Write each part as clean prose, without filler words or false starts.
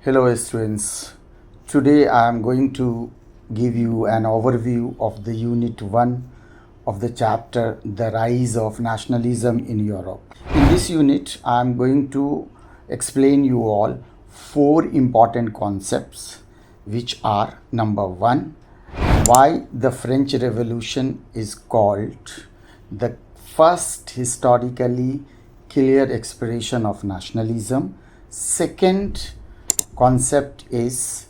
Hello students, today I am going to give you an overview of the unit 1 of the chapter The Rise of Nationalism in Europe. In this unit I am going to explain you all 4 important concepts, which are: number 1, why the French Revolution is called the first historically clear expression of nationalism. Second concept is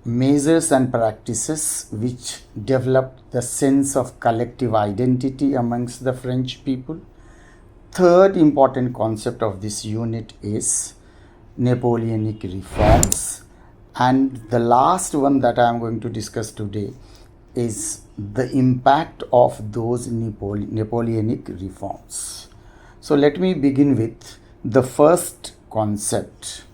measures and practices which developed the sense of collective identity amongst the French people. Third important concept of this unit is Napoleonic reforms. And the last one that I am going to discuss today is the impact of those Napoleonic reforms. So let me begin with the first concept,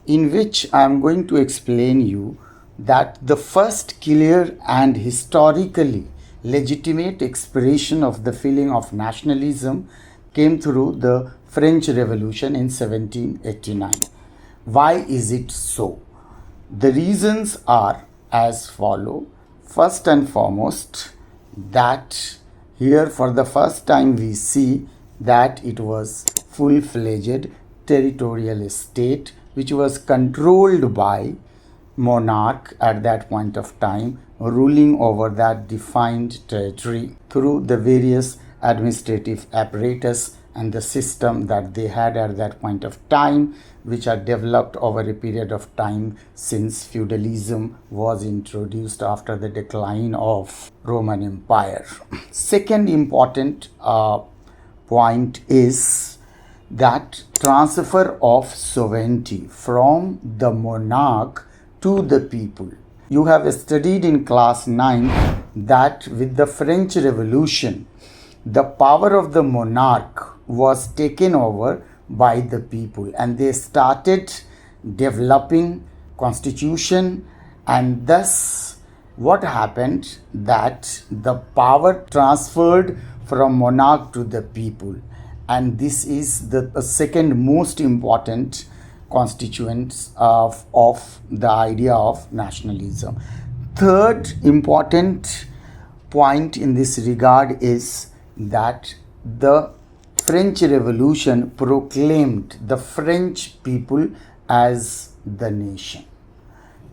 in which I am going to explain you that the first clear and historically legitimate expression of the feeling of nationalism came through the French Revolution in 1789. Why is it so? The reasons are as follow. First and foremost, that here for the first time we see that it was full-fledged territorial state which was controlled by monarch at that point of time, ruling over that defined territory through the various administrative apparatus and the system that they had at that point of time, which are developed over a period of time since feudalism was introduced after the decline of Roman Empire. Second important point is that transfer of sovereignty from the monarch to the people. You have studied in class 9 that with the French Revolution, the power of the monarch was taken over by the people, and they started developing constitution, and thus what happened, that the power transferred from monarch to the people. And this is the second most important constituent of the idea of nationalism. Third important point in this regard is that the French Revolution proclaimed the French people as the nation.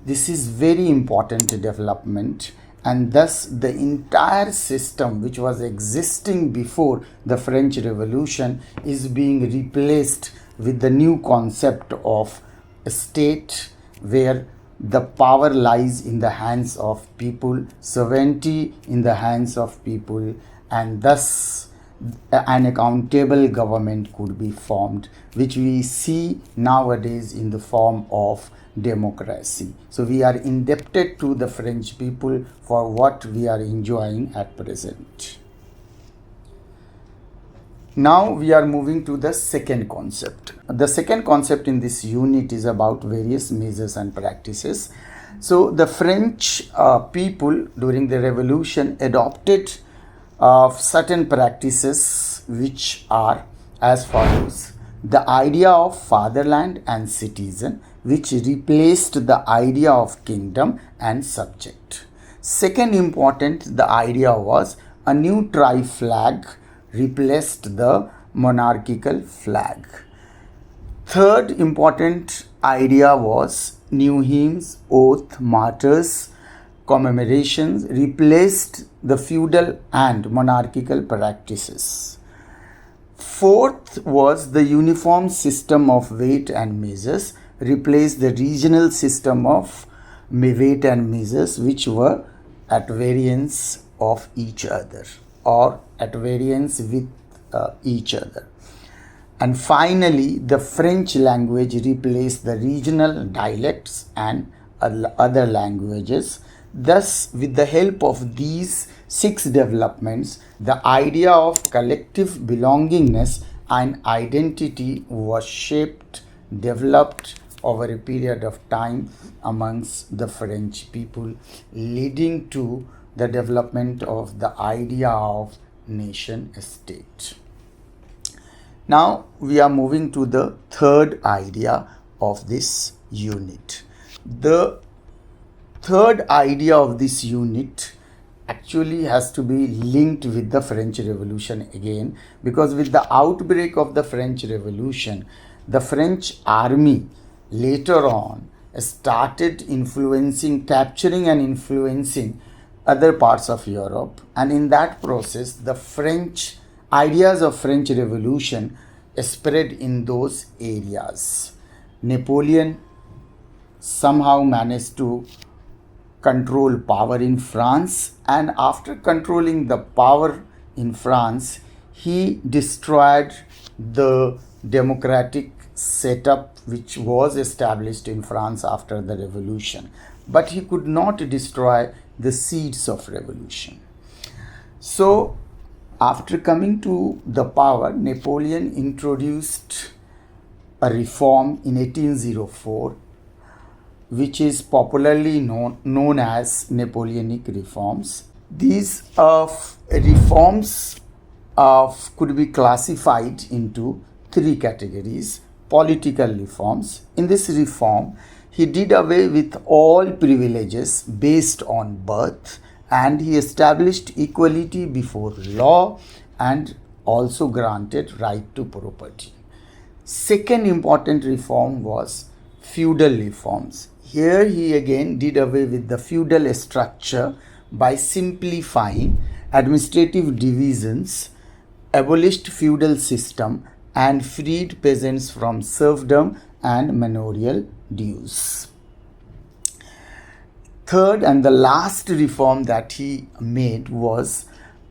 This is very important development, and thus the entire system which was existing before the French Revolution is being replaced with the new concept of a state where the power lies in the hands of people, sovereignty in the hands of people, and thus an accountable government could be formed, which we see nowadays in the form of democracy. So we are indebted to the French people for what we are enjoying at present. Now we are moving to the second concept. The second concept in this unit is about various measures and practices. So the French people during the revolution adopted certain practices which are as follows: the idea of fatherland and citizen, which replaced the idea of kingdom and subject. Second important, the idea was a new tri-flag replaced the monarchical flag. Third important idea was new hymns, oath, martyrs, commemorations replaced the feudal and monarchical practices. Fourth was the uniform system of weight and measures replaced the regional system of weight and measures, which were at variance of each other or at variance with each other. And finally, the French language replaced the regional dialects and other languages. Thus, with the help of these 6 developments, the idea of collective belongingness and identity was shaped, developed over a period of time amongst the French people, leading to the development of the idea of nation state. Now we are moving to the third idea of this unit. The third idea of this unit actually has to be linked with the French Revolution again, because with the outbreak of the French Revolution, the French army later on started capturing and influencing other parts of Europe, and in that process the French ideas of French Revolution spread in those areas. Napoleon somehow managed to control power in France, and after controlling the power in France, he destroyed the democratic setup which was established in France after the revolution, but he could not destroy the seeds of revolution. So after coming to the power, Napoleon introduced a reform in 1804 which is popularly known as Napoleonic reforms. These reforms could be classified into three categories. Political reforms. In this reform, he did away with all privileges based on birth, and he established equality before law and also granted right to property. Second important reform was feudal reforms. Here he again did away with the feudal structure by simplifying administrative divisions, abolished feudal system, and freed peasants from serfdom and manorial dues. Third and the last reform that he made was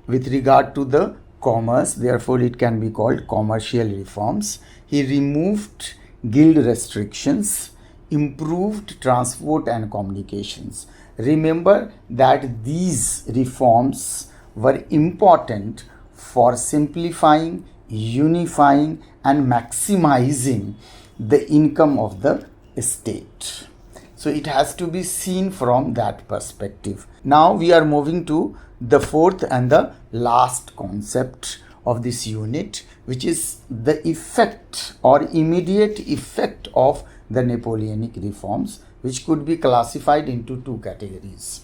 with regard to the commerce, therefore it can be called commercial reforms. He removed guild restrictions, improved transport and communications. Remember that these reforms were important for simplifying, unifying and maximizing the income of the state. So it has to be seen from that perspective. Now we are moving to the fourth and the last concept of this unit, which is the effect or immediate effect of the Napoleonic reforms, which could be classified into two categories.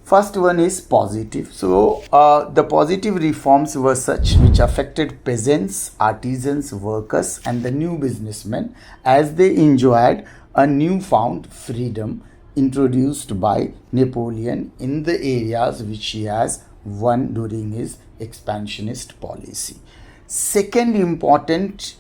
First one is positive. So the positive reforms were such which affected peasants, artisans, workers and the new businessmen, as they enjoyed a newfound freedom introduced by Napoleon in the areas which he has won during his expansionist policy. Second important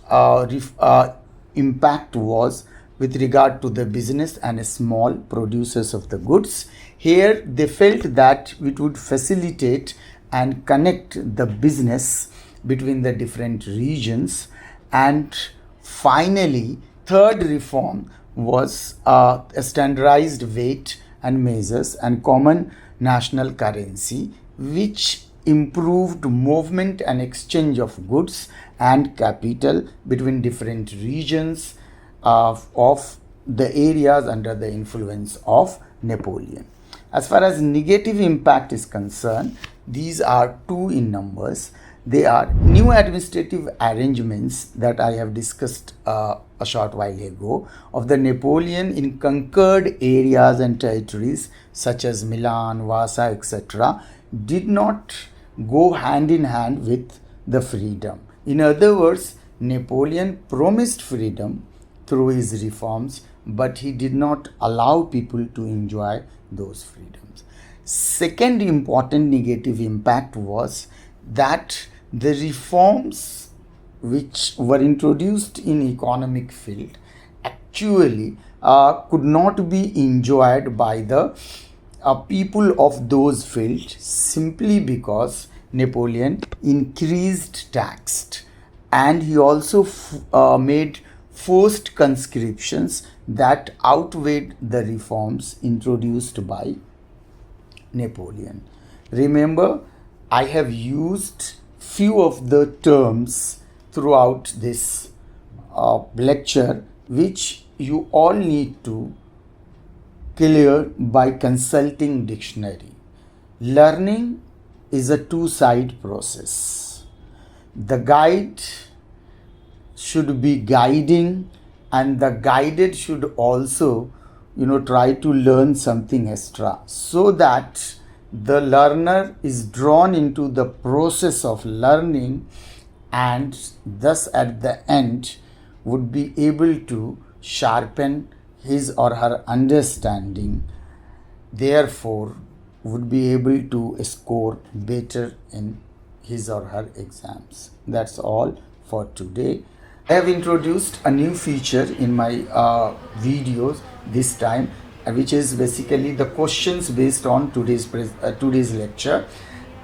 impact was with regard to the business and small producers of the goods. Here they felt that it would facilitate and connect the business between the different regions. And finally, third reform was a standardized weight and measures and common national currency, which improved movement and exchange of goods and capital between different regions of the areas under the influence of Napoleon. As far as negative impact is concerned, these are two in numbers. They are new administrative arrangements that I have discussed a short while ago of the Napoleon in conquered areas and territories such as Milan, Vasa, etc. did not go hand in hand with the freedom. In other words, Napoleon promised freedom through his reforms, but he did not allow people to enjoy those freedoms. Second important negative impact was that the reforms which were introduced in economic field actually could not be enjoyed by the people of those fields simply because Napoleon increased tax, and he also made forced conscriptions that outweighed the reforms introduced by Napoleon. Remember, I have used few of the terms throughout this lecture which you all need to clear by consulting dictionary. Learning is a two-side process. The guide should be guiding and the guided should also try to learn something extra, so that the learner is drawn into the process of learning, and thus at the end would be able to sharpen his or her understanding, therefore would be able to score better in his or her exams. That's all for today. I have introduced a new feature in my videos this time, which is basically the questions based on today's lecture,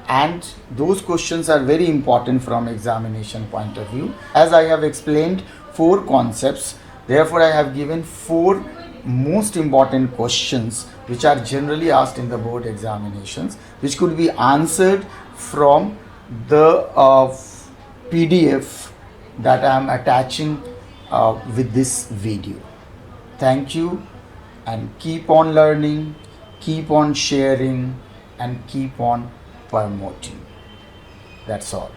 and those questions are very important from examination point of view. As I have explained 4 concepts, therefore I have given 4 most important questions which are generally asked in the board examinations, which could be answered from the PDF that I am attaching with this video. Thank you, and keep on learning, keep on sharing, and keep on promoting. That's all.